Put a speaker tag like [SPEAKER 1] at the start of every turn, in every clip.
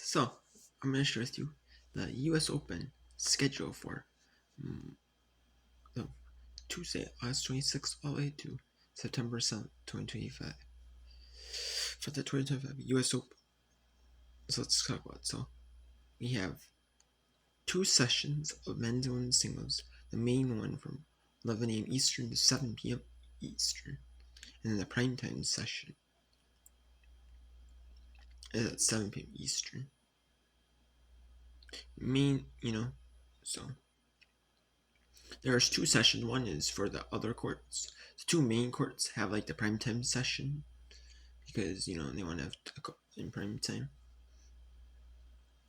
[SPEAKER 1] So, I'm going to share with you the US Open schedule for the Tuesday, August 26th, all the way to September 7th, 2025. For the 2025 US Open. So, let's talk about it. So, we have two sessions of men's and women's singles. The main one from 11 a.m. Eastern to 7 p.m. Eastern. And then the primetime session is at 7 p.m. Eastern. So there's two sessions. One is for the other courts. The two main courts have like the primetime session because they want to have in prime time.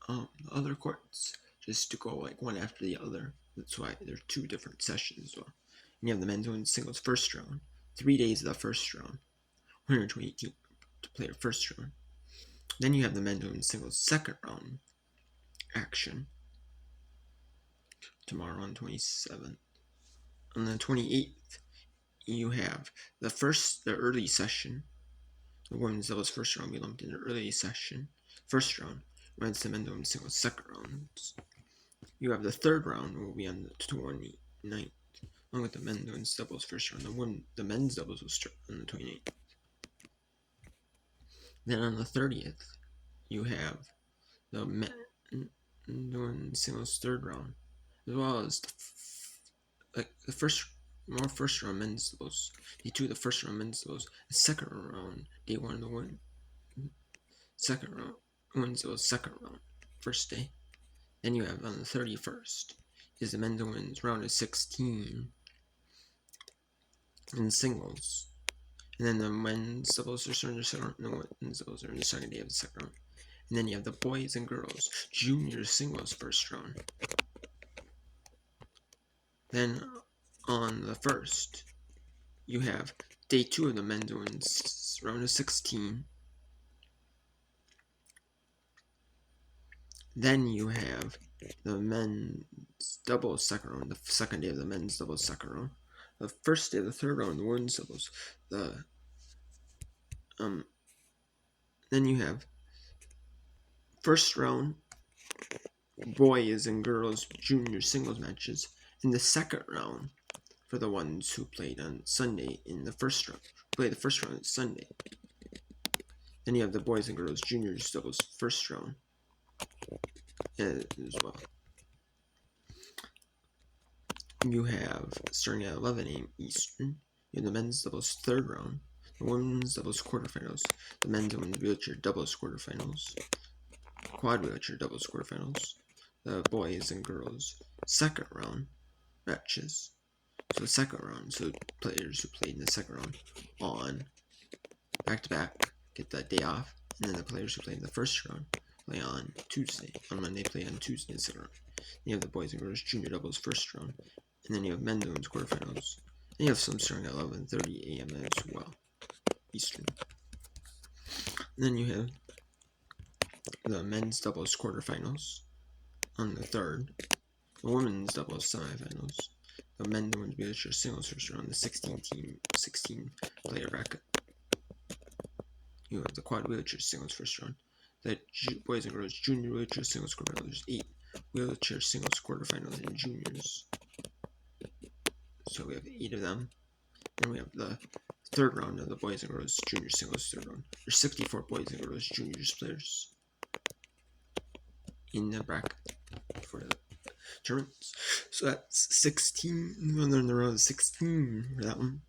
[SPEAKER 1] The other courts just to go like one after the other. That's why there's two different sessions as well. And you have the men's and women's singles first round. 3 days of the first round. 120 teams to play the first round. Then you have the men's and women's singles second round action tomorrow on 27th. On the 28th, you have the early session. The women's doubles first round will be lumped in the early session. First round, men's and women's singles second rounds. You have the third round will be on the 29th, along with the men's and women's doubles first round. The men's doubles will start on the 28th. Then on the 30th, you have the men's and women's singles third round, as well as the first round men's doubles. Day 2 of the first round men's doubles. The second round, day 1 of the win. Second round, women's doubles second round, first day. Then you have on the 31st is the men's and women's round of 16 in singles. And then the men's doubles are starting the second round, and the women's doubles are in the second day of the second round. And then you have the boys and girls junior singles first round. Then on the 1st, you have day 2 of the men's and women's round of 16. Then you have the men's doubles second round, the second day of the men's doubles second round. The first day of the third round, the women's doubles. Then you have first round boys and girls junior singles matches. In the second round, for the ones who played on Sunday in the first round, play the first round on Sunday. Then you have the boys and girls juniors doubles first round as well. You have, starting at 11 a.m. Eastern, you have the men's doubles third round, the women's doubles quarterfinals, the men's and women's wheelchair doubles quarterfinals, quad wheelchair doubles quarterfinals, the boys and girls second round matches. So the second round, so players who played in the second round on back-to-back get that day off, and then the players who played in the first round play on Tuesday. On Monday, play on Tuesday in the second round. Then you have the boys and girls junior doubles first round, and then you have men's and women's quarterfinals. And you have some starting at 11:30 a.m. as well, Eastern. And then you have the men's doubles quarterfinals on the 3rd, the women's doubles semifinals, the men's and women's wheelchair singles first round, the 16 player bracket. You have the quad wheelchair singles first round, the boys and girls junior wheelchair singles quarterfinals. There's 8 wheelchair singles quarterfinals in juniors. So we have 8 of them. Then we have the third round of the boys and girls junior singles third round. There's 64 boys and girls juniors players in the bracket for the tournaments. So that's 16. And then the round of 16 for that one.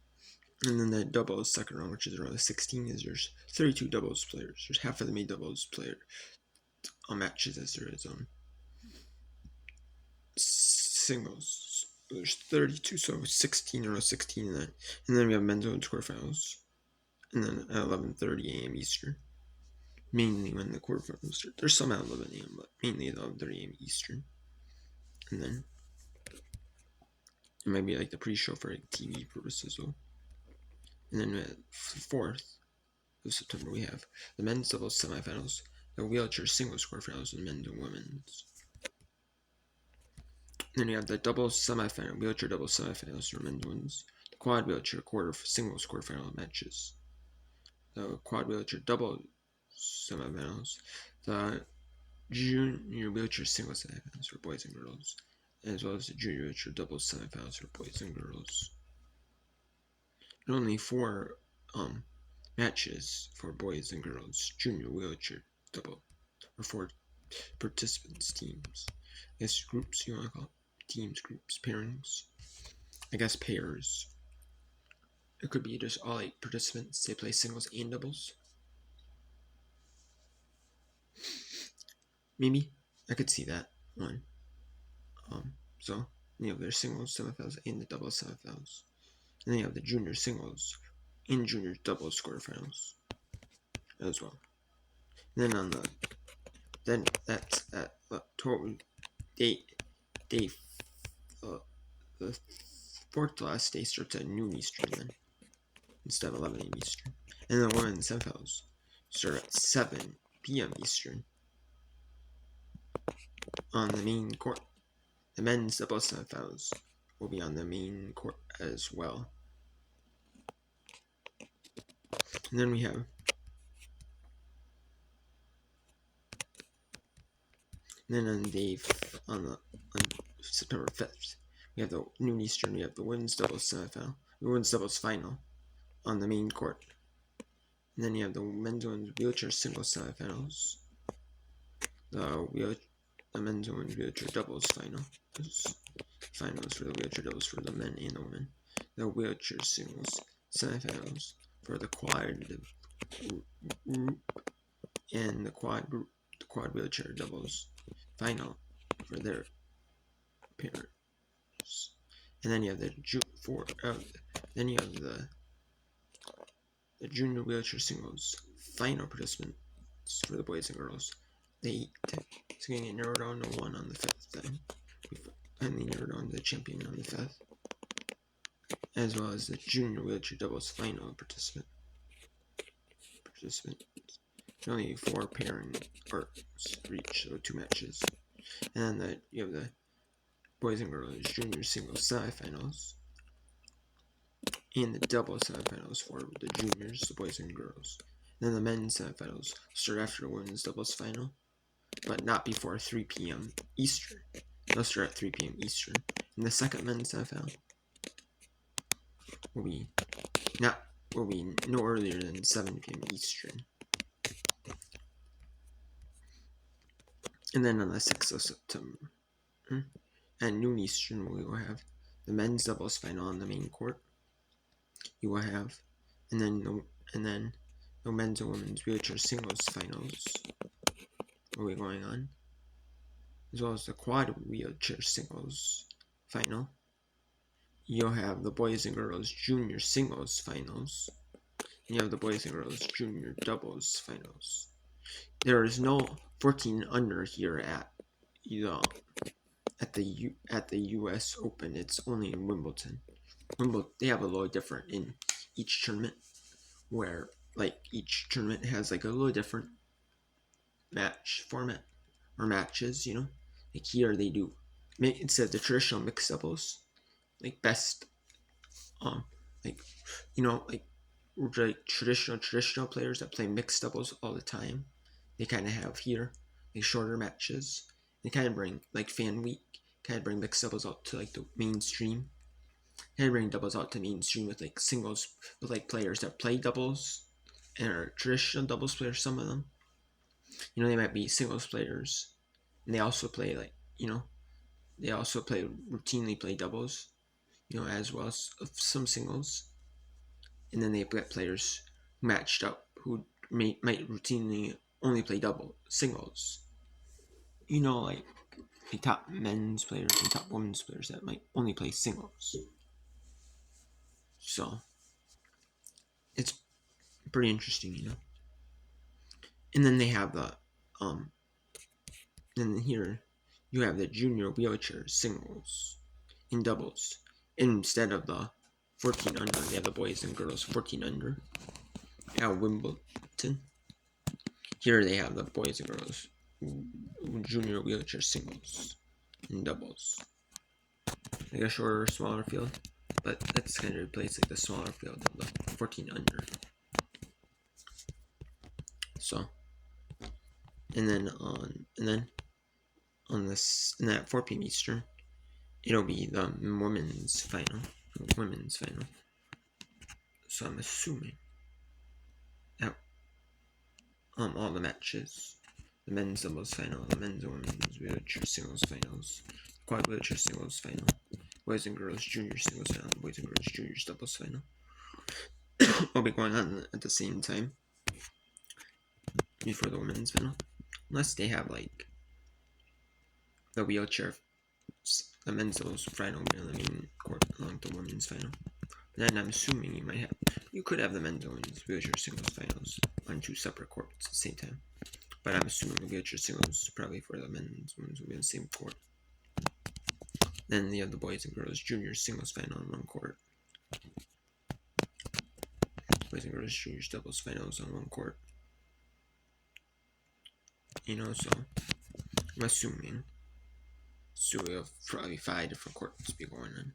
[SPEAKER 1] And then the doubles second round, which is around the 16, is there's 32 doubles players. There's half of the doubles player matches as there is on singles. There's 32, so 16 around 16 in that. And then we have men's and quarterfinals. And then at 11:30 a.m. Eastern. Mainly when the quarterfinals start. There's some at 11 a.m., but mainly at 11:30 a.m. Eastern. And then it might be like the pre-show for like TV purposes though. And then at 4th of September we have the men's doubles semifinals, the wheelchair singles quarterfinals, and men's and women's. And then you have the doubles semifinal, wheelchair doubles semifinals for men's and women's, the quad wheelchair singles quarterfinal matches, the quad wheelchair double semifinals, the junior wheelchair singles semifinals for boys and girls, as well as the junior wheelchair doubles semifinals for boys and girls. And only 4 matches for boys and girls junior wheelchair double, or 4 participants teams. I guess groups, you want to call it? Teams, groups, pairings. I guess pairs. It could be just all 8 participants. They play singles and doubles. Maybe I could see that one. So you have their singles semifinals and the doubles semifinals, and then you have the junior singles and junior doubles quarterfinals as well. And then that's at total day the 4th last day starts at noon Eastern then, instead of 11 a.m. Eastern. And the women's semifinals start at 7 p.m. Eastern on the main court. The men's doubles semifinals will be on the main court as well. And then we have on September 5th, we have the noon Eastern, we have the women's doubles semifinal, the women's doubles final on the main court. And then you have the men's and women's wheelchair singles semifinals, the men's and women's wheelchair doubles finals for the wheelchair doubles for the men and the women, the wheelchair singles semifinals for the quad group, and the quad wheelchair doubles final for their pairs. And then you have the junior wheelchair singles final participants for the boys and girls. It's going to get narrowed down to 1 on the 5th then. We finally narrowed down to the champion on the 5th. As well as the junior wheelchair doubles final participant. Only 4 pairing parts for each, so 2 matches. And then you have the boys and girls junior singles semifinals and the double semifinals for the juniors, the boys and girls. And then the men's semifinals start after the women's doubles final, but not before 3 p.m. Eastern. They'll start at 3 p.m. Eastern. And the second men's semifinal will be no earlier than 7 p.m. Eastern. And then on the 6th of September, at noon Eastern, we will have the men's doubles final on the main court. You will have, and then the men's and women's wheelchair singles finals will be going on, as well as the quad wheelchair singles final. You'll have the boys and girls junior singles finals, and you have the boys and girls junior doubles finals. There is no 14 under here at the U.S. Open. It's only in Wimbledon. They have a little different in each tournament, where each tournament has a little different match format or matches. Like here they do instead of the traditional mixed doubles, best, traditional players that play mixed doubles all the time. They kind of have here shorter matches. They kind of bring fan week, kind of bring mixed doubles out to the mainstream. Kind of bring doubles out to mainstream with singles, with players that play doubles and are traditional doubles players. Some of them, they might be singles players, and they also play routinely play doubles, as well as some singles. And then they've got players matched up who might routinely only play singles. The top men's players and top women's players that might only play singles. So it's pretty interesting, And then they have then here you have the junior wheelchair singles in doubles. Instead of the 14 under, they have the boys and girls 14 under at Wimbledon. Here they have the boys and girls junior wheelchair singles and doubles. A shorter, smaller field, but that's kind of replaced the smaller field of the 14 under. So and then on this and at 4 p.m. Eastern, it'll be the women's final. So I'm assuming that all the matches, the men's doubles final, the men's and women's wheelchair singles finals, quad wheelchair singles final, boys and girls junior singles final, boys and girls juniors doubles final, will be going on at the same time before the women's final, unless they have like the wheelchair, the men's doubles final in the main court along with the women's final. But then I'm assuming you could have the men's and women's wheelchair singles finals on 2 separate courts at the same time. But I'm assuming the wheelchair singles probably for the men's and women's will be on the same court. Then you have the boys and girls junior singles final on 1 court. Boys and girls juniors doubles finals on 1 court. So I'm assuming. So we have probably 5 different courts be going on.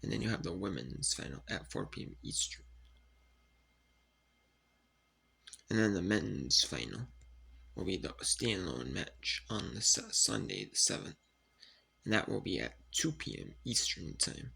[SPEAKER 1] And then you have the women's final at 4 p.m. Eastern. And then the men's final will be the standalone match on the Sunday the 7th. And that will be at 2 p.m. Eastern time.